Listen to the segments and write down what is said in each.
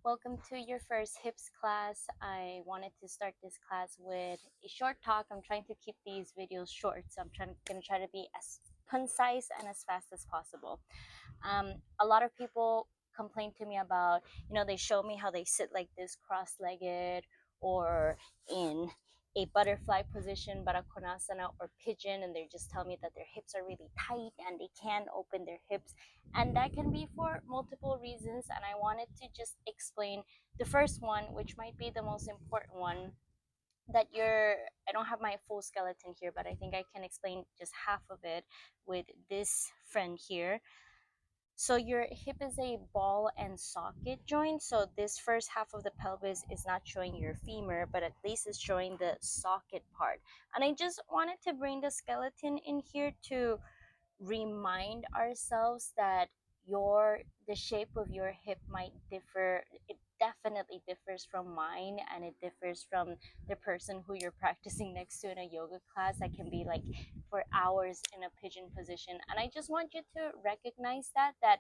Welcome to your first hips class. I wanted to start this class with a short talk. I'm trying to keep these videos short, so gonna try to be as concise and as fast as possible. A lot of people complain to me about, they show me how they sit like this, cross-legged, or in a butterfly position, Barakonasana or pigeon, and they just tell me that their hips are really tight and they can't open their hips. And that can be for multiple reasons. And I wanted to just explain the first one, which might be the most important one, that I don't have my full skeleton here, but I think I can explain just half of it with this friend here. So your hip is a ball and socket joint. So this first half of the pelvis is not showing your femur, but at least it's showing the socket part. And I just wanted to bring the skeleton in here to remind ourselves that the shape of your hip might differ. It definitely differs from mine, and it differs from the person who you're practicing next to in a yoga class. That can be like for hours in a pigeon position. And I just want you to recognize that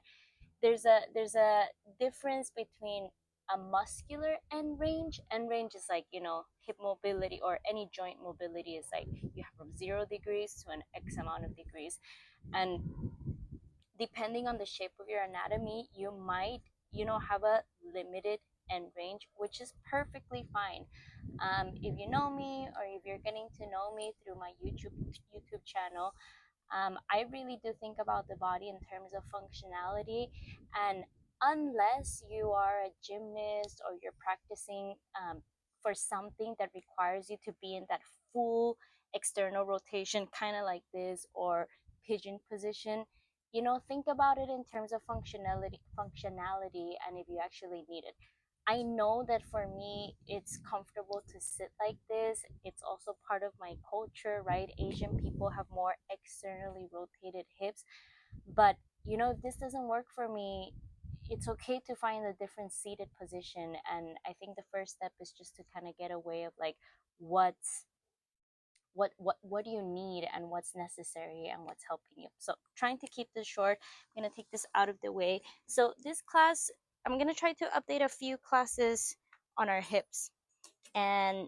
there's a difference between a muscular end range. End range is like, hip mobility or any joint mobility is like you have from 0 degrees to an X amount of degrees. And depending on the shape of your anatomy, you might, have a limited end range, which is perfectly fine. If you know me, or if you're getting to know me through my YouTube channel, I really do think about the body in terms of functionality. And unless you are a gymnast or you're practicing for something that requires you to be in that full external rotation, kind of like this, or pigeon position, think about it in terms of functionality, and if you actually need it. I know that for me, it's comfortable to sit like this. It's also part of my culture, right? Asian people have more externally rotated hips. But, if this doesn't work for me, it's okay to find a different seated position. And I think the first step is just to kind of get away of like what's what do you need and what's necessary and what's helping you. So trying to keep this short, I'm going to take this out of the way. So this class, I'm going to try to update a few classes on our hips, and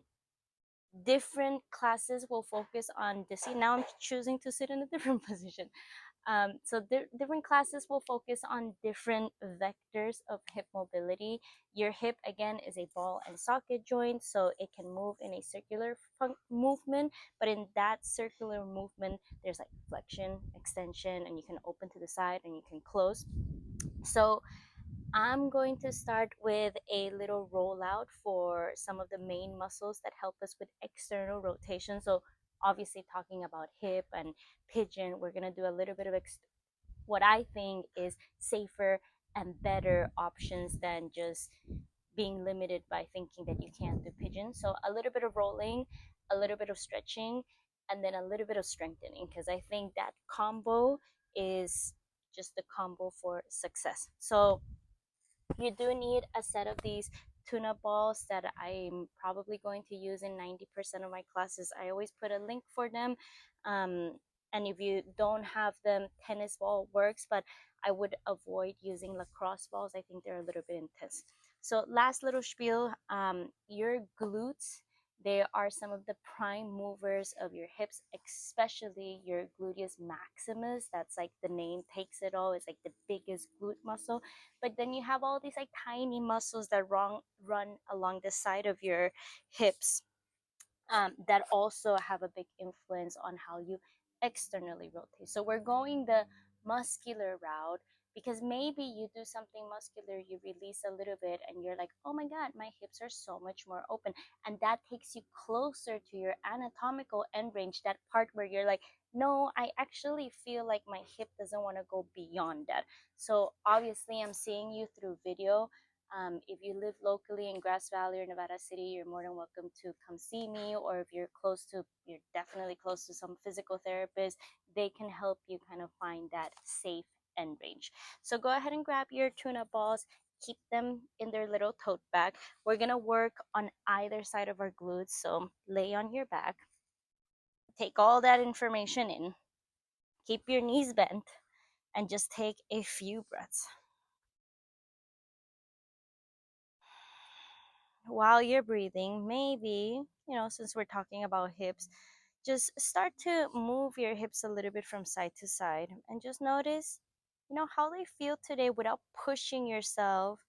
different classes will focus on this. See, now I'm choosing to sit in a different position. So different classes will focus on different vectors of hip mobility. Your hip, again, is a ball and socket joint, so it can move in a circular movement. But in that circular movement, there's like flexion, extension, and you can open to the side and you can close. So I'm going to start with a little rollout for some of the main muscles that help us with external rotation. So obviously talking about hip and pigeon, we're going to do a little bit of what I think is safer and better options than just being limited by thinking that you can't do pigeon. So a little bit of rolling, a little bit of stretching, and then a little bit of strengthening, because I think that combo is just the combo for success. So you do need a set of these tune-up balls that I'm probably going to use in 90% of my classes. I always put a link for them. And if you don't have them, tennis ball works, but I would avoid using lacrosse balls. I think they're a little bit intense. So last little spiel, your glutes, they are some of the prime movers of your hips, especially your gluteus maximus. That's like the name takes it all. It's like the biggest glute muscle. But then you have all these like tiny muscles that run along the side of your hips, that also have a big influence on how you externally rotate. So we're going the muscular route, because maybe you do something muscular, you release a little bit, and you're like, oh my God, my hips are so much more open. And that takes you closer to your anatomical end range, that part where you're like, no, I actually feel like my hip doesn't want to go beyond that. So obviously, I'm seeing you through video. If you live locally in Grass Valley or Nevada City, you're more than welcome to come see me. Or if you're definitely close to some physical therapists, they can help you kind of find that safe end range. So go ahead and grab your tune-up balls, keep them in their little tote bag. We're gonna work on either side of our glutes. So lay on your back, take all that information in, keep your knees bent, and just take a few breaths. while you're breathing, maybe, since we're talking about hips, just start to move your hips a little bit from side to side and just notice, how they feel today without pushing yourself,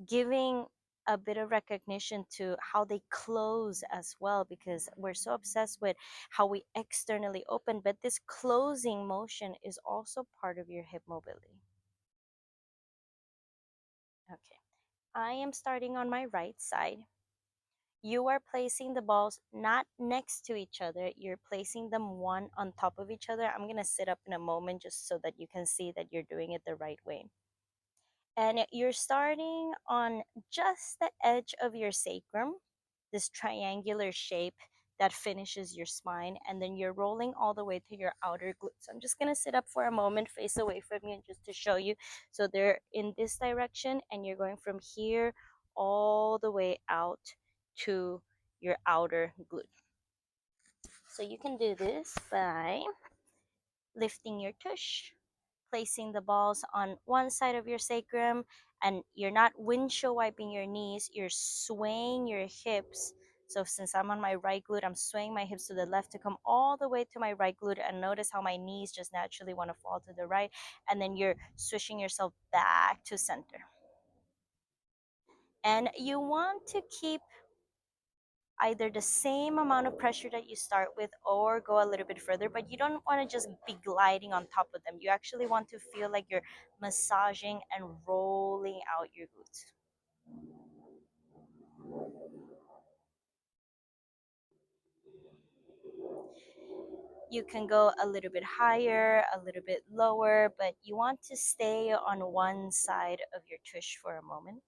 giving a bit of recognition to how they close as well, because we're so obsessed with how we externally open, but this closing motion is also part of your hip mobility. Okay, I am starting on my right side. You are placing the balls not next to each other, you're placing them one on top of each other. I'm going to sit up in a moment just so that you can see that you're doing it the right way. And you're starting on just the edge of your sacrum, this triangular shape that finishes your spine, and then you're rolling all the way to your outer glutes. I'm just going to sit up for a moment, face away from you, just to show you. So they're in this direction, and you're going from here all the way out to your outer glute. So you can do this by lifting your tush, placing the balls on one side of your sacrum, and you're not windshield wiping your knees, you're swaying your hips. So since I'm on my right glute, I'm swaying my hips to the left to come all the way to my right glute, and notice how my knees just naturally want to fall to the right, and then you're swishing yourself back to center. And you want to keep either the same amount of pressure that you start with or go a little bit further, but you don't want to just be gliding on top of them. You actually want to feel like you're massaging and rolling out your glutes. You can go a little bit higher, a little bit lower, but you want to stay on one side of your tush for a moment.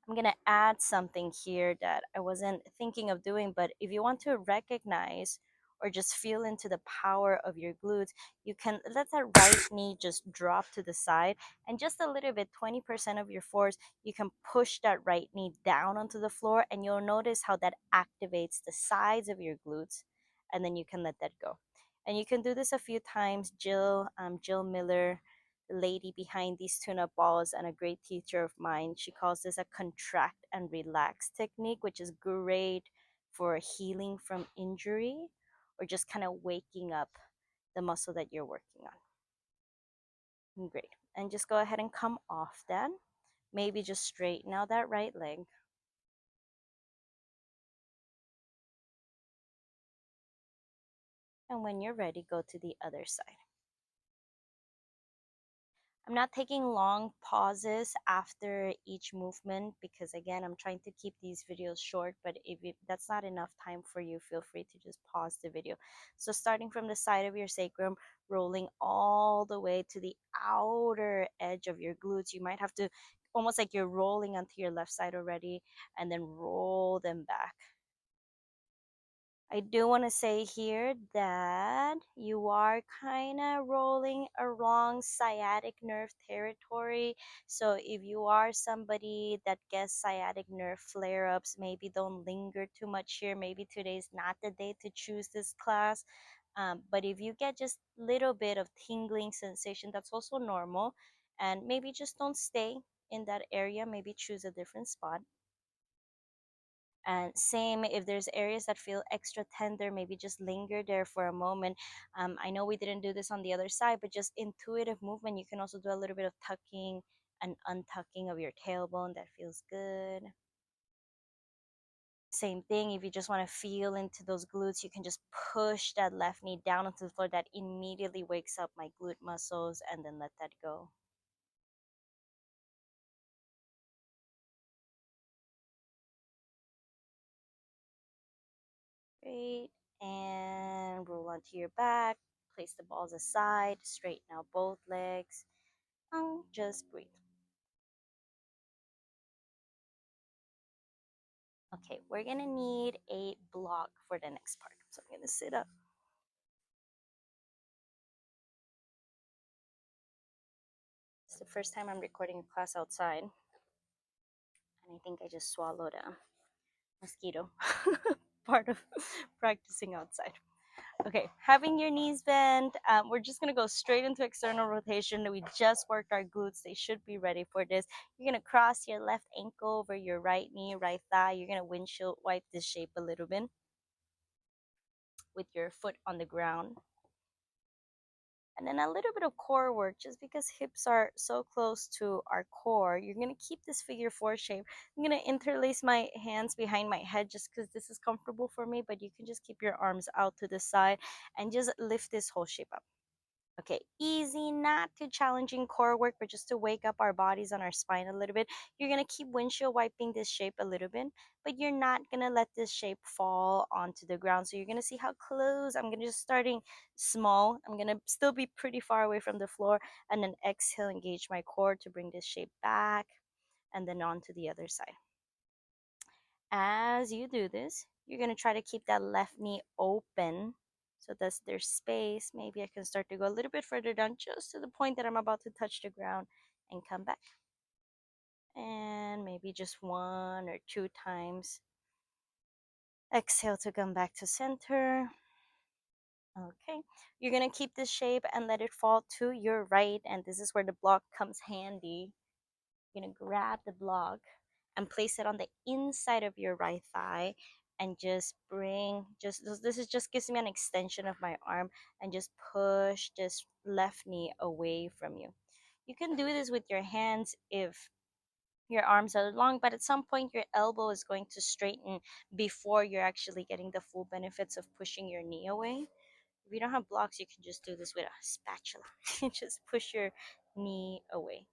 I'm going to add something here that I wasn't thinking of doing, but if you want to recognize or just feel into the power of your glutes, you can let that right knee just drop to the side, and just a little bit, 20% of your force, you can push that right knee down onto the floor, and you'll notice how that activates the sides of your glutes, and then you can let that go. And you can do this a few times. Jill Miller, the lady behind these tune-up balls and a great teacher of mine, she calls this a contract and relax technique, which is great for healing from injury or just kind of waking up the muscle that you're working on. Great. And just go ahead and come off that. Maybe just straighten out that right leg. And when you're ready, go to the other side. I'm not taking long pauses after each movement because, again, I'm trying to keep these videos short, but if that's not enough time for you, feel free to just pause the video. So starting from the side of your sacrum, rolling all the way to the outer edge of your glutes. You might have to, almost like you're rolling onto your left side already, and then roll them back. I do want to say here that you are kind of rolling along sciatic nerve territory. So if you are somebody that gets sciatic nerve flare-ups, maybe don't linger too much here. Maybe today's not the day to choose this class. But if you get just a little bit of tingling sensation, that's also normal. And maybe just don't stay in that area. Maybe choose a different spot. And same, if there's areas that feel extra tender, maybe just linger there for a moment. I know we didn't do this on the other side, but just intuitive movement. You can also do a little bit of tucking and untucking of your tailbone. That feels good. Same thing, if you just want to feel into those glutes, you can just push that left knee down onto the floor. That immediately wakes up my glute muscles, and then let that go. Great. And roll onto your back. Place the balls aside. Straighten out both legs. And just breathe. Okay, we're gonna need a block for the next part. So I'm gonna sit up. It's the first time I'm recording a class outside. And I think I just swallowed a mosquito. Part of practicing outside. Okay, having your knees bent, we're just gonna go straight into external rotation. We just worked our glutes, they should be ready for this. You're gonna cross your left ankle over your right knee, right thigh. You're gonna windshield wipe this shape a little bit with your foot on the ground. And then a little bit of core work, just because hips are so close to our core. You're gonna keep this figure four shape. I'm gonna interlace my hands behind my head just because this is comfortable for me, but you can just keep your arms out to the side and just lift this whole shape up. Okay, easy, not too challenging core work, but just to wake up our bodies on our spine a little bit. You're gonna keep windshield wiping this shape a little bit, but you're not gonna let this shape fall onto the ground. So you're gonna see how close. I'm gonna just starting small. I'm gonna still be pretty far away from the floor, and then exhale, engage my core to bring this shape back, and then on to the other side. As you do this, you're gonna try to keep that left knee open so that there's space. Maybe I can start to go a little bit further down just to the point that I'm about to touch the ground and come back. And maybe just one or two times. Exhale to come back to center. Okay, you're gonna keep this shape and let it fall to your right, and this is where the block comes handy. You're gonna grab the block and place it on the inside of your right thigh, and just bring, just this is just gives me an extension of my arm, and just push this left knee away from you. You can do this with your hands if your arms are long, but at some point your elbow is going to straighten before you're actually getting the full benefits of pushing your knee away. If you don't have blocks, you can just do this with a spatula. Just push your knee away.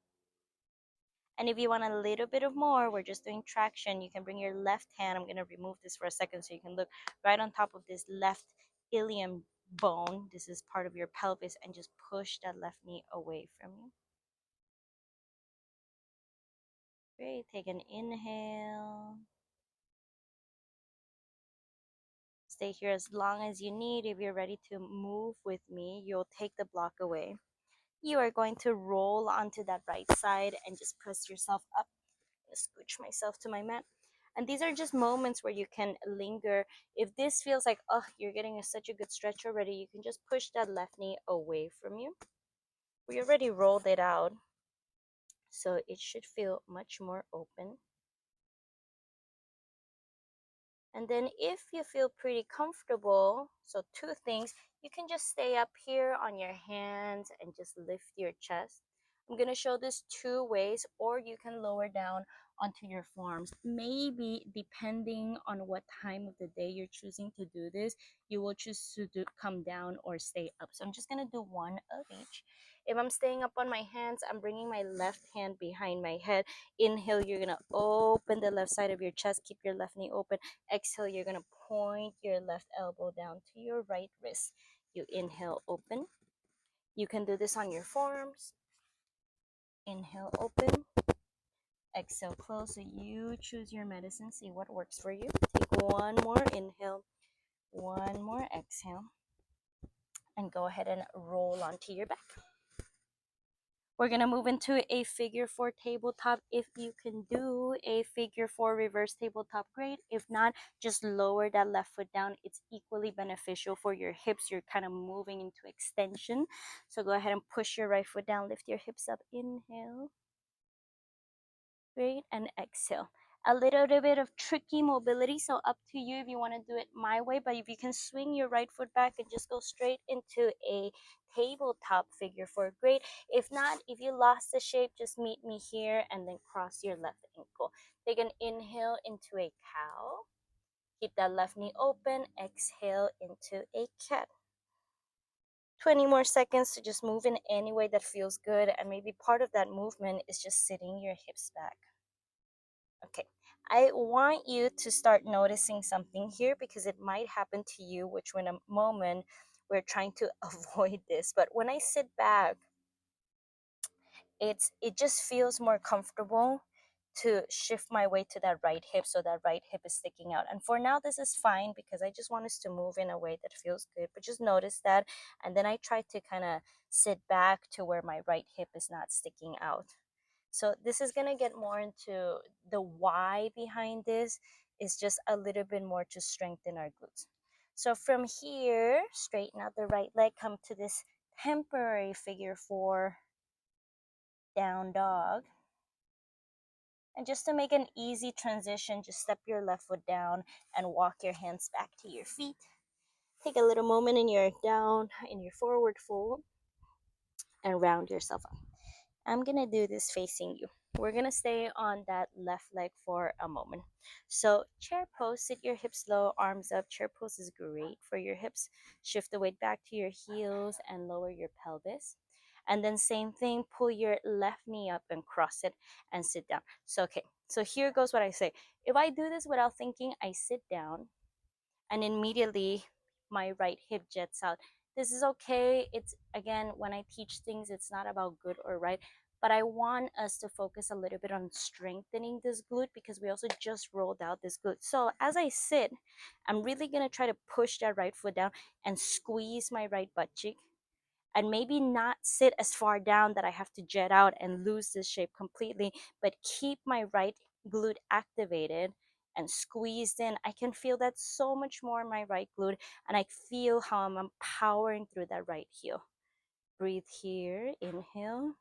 And if you want a little bit of more, we're just doing traction. You can bring your left hand. I'm going to remove this for a second so you can look right on top of this left ilium bone. This is part of your pelvis, and just push that left knee away from you. Great. Take an inhale. Stay here as long as you need. If you're ready to move with me, you'll take the block away. You are going to roll onto that right side and just press yourself up. Scooch myself to my mat. And these are just moments where you can linger. If this feels like, oh, you're getting such a good stretch already, you can just push that left knee away from you. We already rolled it out, so it should feel much more open. And then if you feel pretty comfortable, so two things, you can just stay up here on your hands and just lift your chest. I'm going to show this two ways, or you can lower down onto your forearms. Maybe depending on what time of the day you're choosing to do this, you will choose to come down or stay up. So I'm just going to do one of each. If I'm staying up on my hands, I'm bringing my left hand behind my head. Inhale, you're going to open the left side of your chest. Keep your left knee open. Exhale, you're going to point your left elbow down to your right wrist. You inhale, open. You can do this on your forearms. Inhale, open. Exhale, close. So you choose your medicine. See what works for you. Take one more inhale, one more exhale, and go ahead and roll onto your back. We're going to move into a figure four tabletop. If you can do a figure four reverse tabletop, great. If not, just lower that left foot down. It's equally beneficial for your hips. You're kind of moving into extension. So go ahead and push your right foot down. Lift your hips up. Inhale. Great. And exhale. A little bit of tricky mobility, so up to you if you want to do it my way, but if you can swing your right foot back and just go straight into a tabletop figure four, great. If not, if you lost the shape, just meet me here and then cross your left ankle. Take an inhale into a cow. Keep that left knee open. Exhale into a cat. 20 more seconds to just move in any way that feels good, and maybe part of that movement is just sitting your hips back. Okay, I want you to start noticing something here, because it might happen to you, which in a moment we're trying to avoid this. But when I sit back, it just feels more comfortable to shift my weight to that right hip, so that right hip is sticking out. And for now, this is fine because I just want us to move in a way that feels good. But just notice that, and then I try to kind of sit back to where my right hip is not sticking out. So this is going to get more into the why behind this, is just a little bit more to strengthen our glutes. So from here, straighten out the right leg, come to this temporary figure 4 down dog. And just to make an easy transition, just step your left foot down and walk your hands back to your feet. Take a little moment in your down, in your forward fold, and round yourself up. I'm gonna do this facing you. We're gonna stay on that left leg for a moment. So chair pose, sit your hips low, arms up. Chair pose is great for your hips. Shift the weight back to your heels and lower your pelvis. And then same thing, pull your left knee up and cross it and sit down. So okay, so here goes what I say. If I do this without thinking, I sit down and immediately my right hip jets out. This is okay. It's again, when I teach things, it's not about good or right, but I want us to focus a little bit on strengthening this glute because we also just rolled out this glute. So as I sit, I'm really gonna try to push that right foot down and squeeze my right butt cheek, and maybe not sit as far down that I have to jet out and lose this shape completely, but keep my right glute activated and squeezed in. I can feel that so much more in my right glute, and I feel how I'm empowering through that right heel. Breathe here, inhale,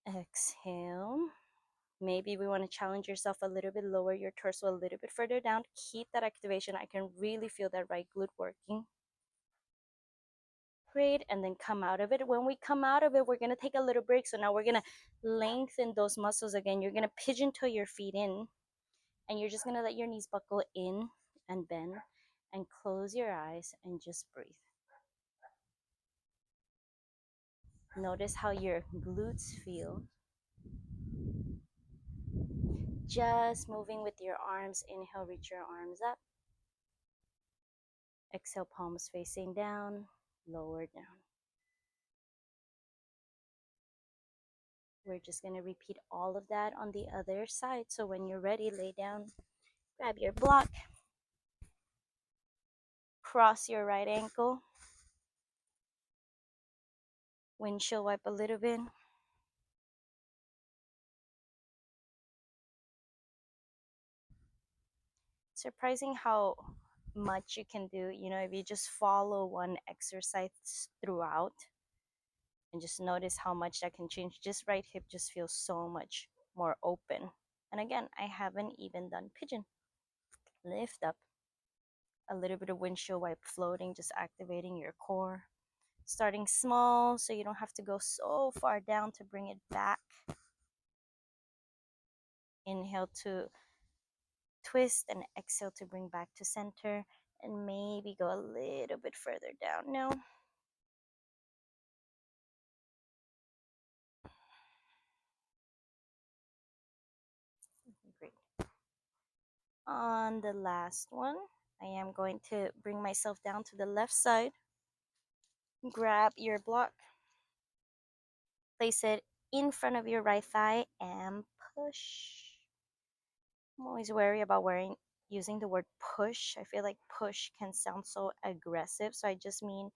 exhale. Maybe we want to challenge yourself a little bit, lower your torso a little bit further down. Keep that activation. I can really feel that right glute working. Great, and then come out of it. When we come out of it, we're gonna take a little break. So now we're gonna lengthen those muscles again. You're gonna pigeon toe your feet in, and you're just gonna let your knees buckle in and bend, and close your eyes and just breathe. Notice how your glutes feel. Just moving with your arms. Inhale, reach your arms up. Exhale, palms facing down, lower down. We're just gonna repeat all of that on the other side. So when you're ready, lay down, grab your block, cross your right ankle, windshield wipe a little bit. Surprising how much you can do, if you just follow one exercise throughout and just notice how much that can change. Just right hip just feels so much more open. And again, I haven't even done pigeon. Lift up, a little bit of windshield wipe floating, just activating your core. Starting small so you don't have to go so far down to bring it back. Inhale to twist and exhale to bring back to center, and maybe go a little bit further down now. Great. On the last one, I am going to bring myself down to the left side. Grab your block, place it in front of your right thigh, and push. I'm always wary about using the word push. I feel like push can sound so aggressive, so I just mean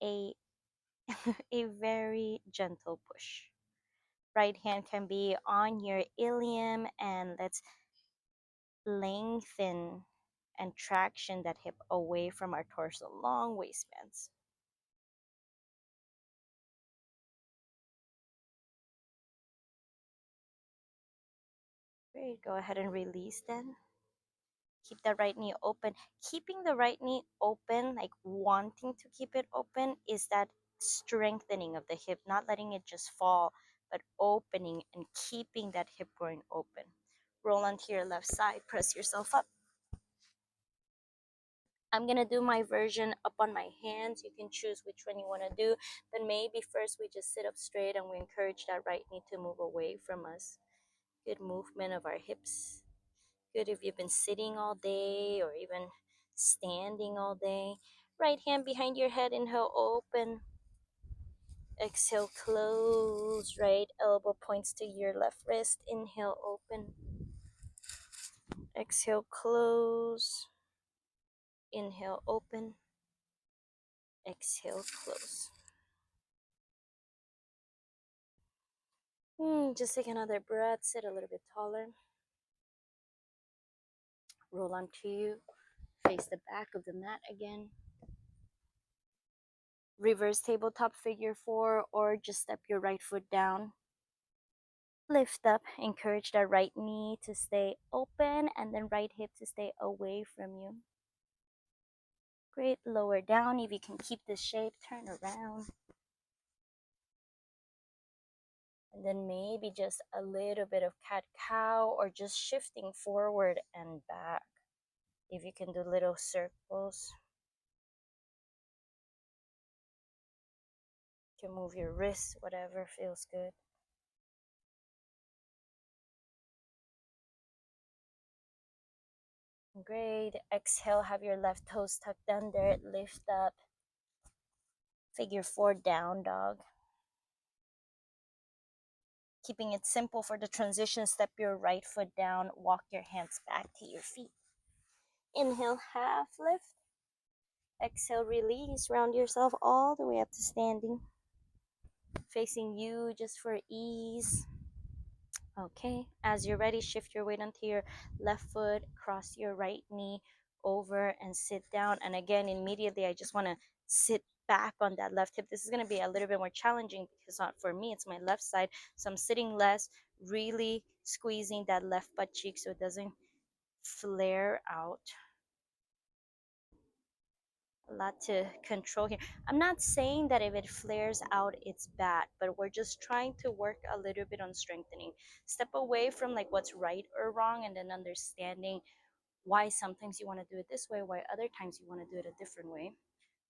a a very gentle push. Right hand can be on your ilium, and let's lengthen and traction that hip away from our torso. Long waistbands. Great. Go ahead and release then. Keep the right knee open. Keeping the right knee open, like wanting to keep it open, is that strengthening of the hip, not letting it just fall, but opening and keeping that hip groin open. Roll onto your left side, press yourself up. I'm gonna do my version up on my hands. You can choose which one you wanna do, but maybe first we just sit up straight and we encourage that right knee to move away from us. Good movement of our hips. Good if you've been sitting all day or even standing all day. Right hand behind your head, inhale, open. Exhale, close. Right elbow points to your left wrist. Inhale, open. Exhale, close. Inhale, open. Exhale, close. Just take another breath, sit a little bit taller. Roll onto you. face the back of the mat again. Reverse tabletop figure 4, or just step your right foot down. Lift up, encourage that right knee to stay open and then right hip to stay away from you. Great, lower down. If you can keep this shape, turn around. And then maybe just a little bit of cat-cow, or just shifting forward and back. If you can do little circles. You can move your wrists, whatever feels good. Great. Exhale, have your left toes tucked under, lift up. Figure 4, down dog. Keeping it simple for the transition, step your right foot down, walk your hands back to your feet. Inhale, half lift. Exhale, release, round yourself all the way up to standing. Facing you just for ease. Okay, as you're ready, shift your weight onto your left foot, cross your right knee over and sit down. And again, immediately, I just want to sit back on that left hip. This is going to be a little bit more challenging because not for me, it's my left side. So I'm sitting less, really squeezing that left butt cheek so it doesn't flare out. A lot to control here. I'm not saying that if it flares out it's bad, but we're just trying to work a little bit on strengthening. Step away from like what's right or wrong, and then understanding why sometimes you want to do it this way, why other times you want to do it a different way.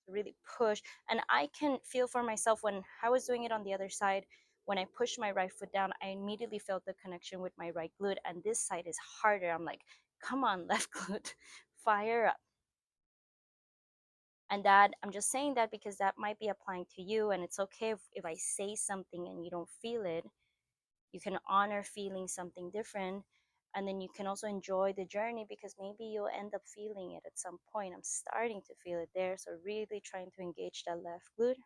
So really push. And I can feel for myself when I was doing it on the other side. When I pushed my right foot down, I immediately felt the connection with my right glute, and this side is harder. I'm like, come on, left glute, fire up. And that, I'm just saying that because that might be applying to you, and it's okay if I say something and you don't feel it. You can honor feeling something different, and then you can also enjoy the journey because maybe you'll end up feeling it at some point. I'm starting to feel it there, so really trying to engage that left glute.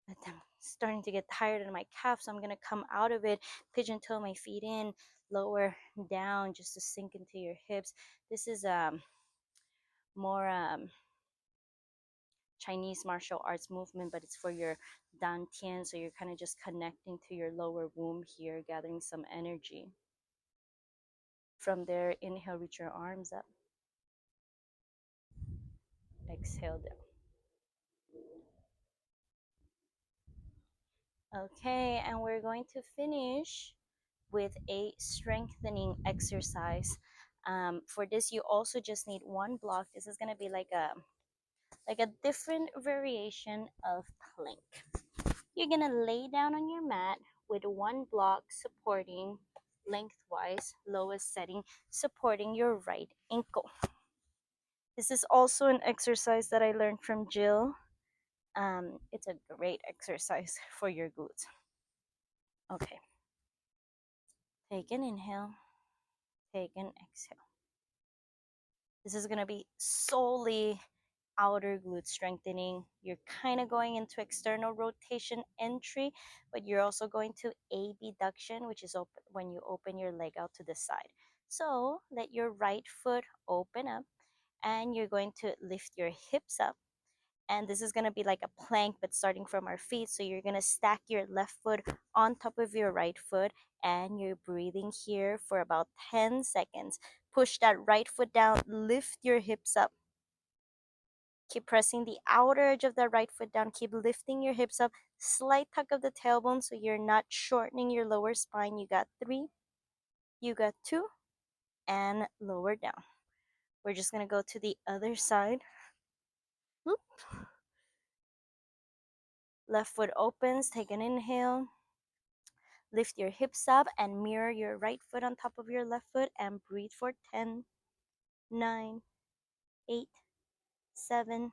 But I'm starting to get tired in my calf, so I'm going to come out of it, pigeon toe my feet in, lower down just to sink into your hips. This is more Chinese martial arts movement, but it's for your dantian, so you're kind of just connecting to your lower womb here, gathering some energy. From there, inhale, reach your arms up. Exhale down. Okay, and we're going to finish with a strengthening exercise. For this, you also just need one block. This is going to be like a different variation of plank. You're gonna lay down on your mat with one block supporting lengthwise, lowest setting, supporting your right ankle. This is also an exercise that I learned from Jill. It's a great exercise for your glutes. Okay. Take an inhale, take an exhale. This is gonna be solely outer glute strengthening. You're kind of going into external rotation entry, but you're also going to abduction, which is open when you open your leg out to the side. So let your right foot open up, and you're going to lift your hips up. And this is going to be like a plank, but starting from our feet. So you're going to stack your left foot on top of your right foot, and you're breathing here for about 10 seconds. Push that right foot down, lift your hips up. Keep pressing the outer edge of the right foot down. Keep lifting your hips up. Slight tuck of the tailbone so you're not shortening your lower spine. You got 3. You got 2. And lower down. We're just going to go to the other side. Whoop. Left foot opens. Take an inhale. Lift your hips up and mirror your right foot on top of your left foot and breathe for 10, 9, 8, 7,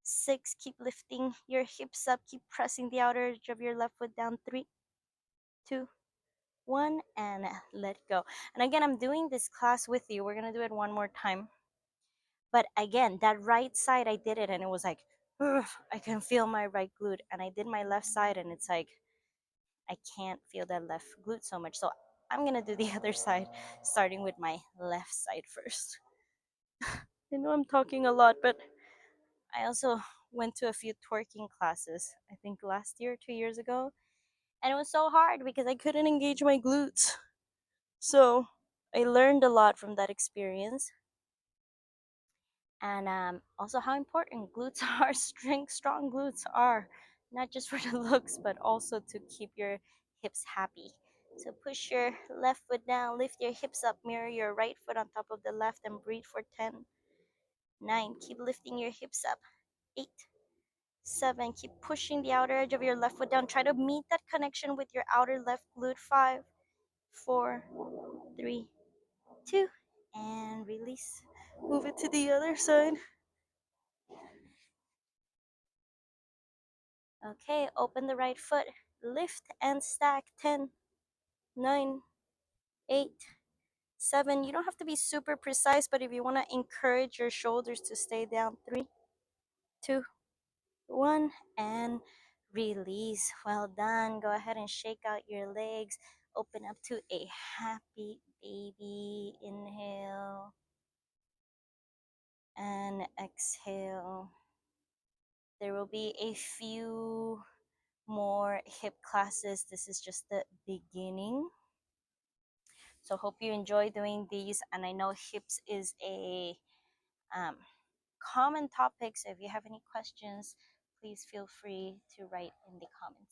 6. Keep lifting your hips up. Keep pressing the outer edge of your left foot down. 3, 2, 1, and let go. And again, I'm doing this class with you. We're going to do it one more time. But again, that right side, I did it and it was like, ugh, I can feel my right glute. And I did my left side and it's like, I can't feel that left glute so much. So I'm going to do the other side, starting with my left side first. I know I'm talking a lot, but I also went to a few twerking classes, I think last year, 2 years ago. And it was so hard because I couldn't engage my glutes. So I learned a lot from that experience. And also how important glutes are, strong glutes are, not just for the looks, but also to keep your hips happy. So push your left foot down, lift your hips up, mirror your right foot on top of the left, and breathe for 10, 9. Keep lifting your hips up. 8, 7. Keep pushing the outer edge of your left foot down. Try to meet that connection with your outer left glute. 5, 4, 3, 2, and release. Move it to the other side. Okay, open the right foot. Lift and stack. 10, 9, 8, 7. You don't have to be super precise, but if you want to encourage your shoulders to stay down, 3, 2, 1, and release. Well done. Go ahead and shake out your legs. Open up to a happy baby. Inhale and exhale. There will be a few more hip classes. This is just the beginning. So hope you enjoy doing these. And I know hips is a um, common topic. So if you have any questions, please feel free to write in the comments.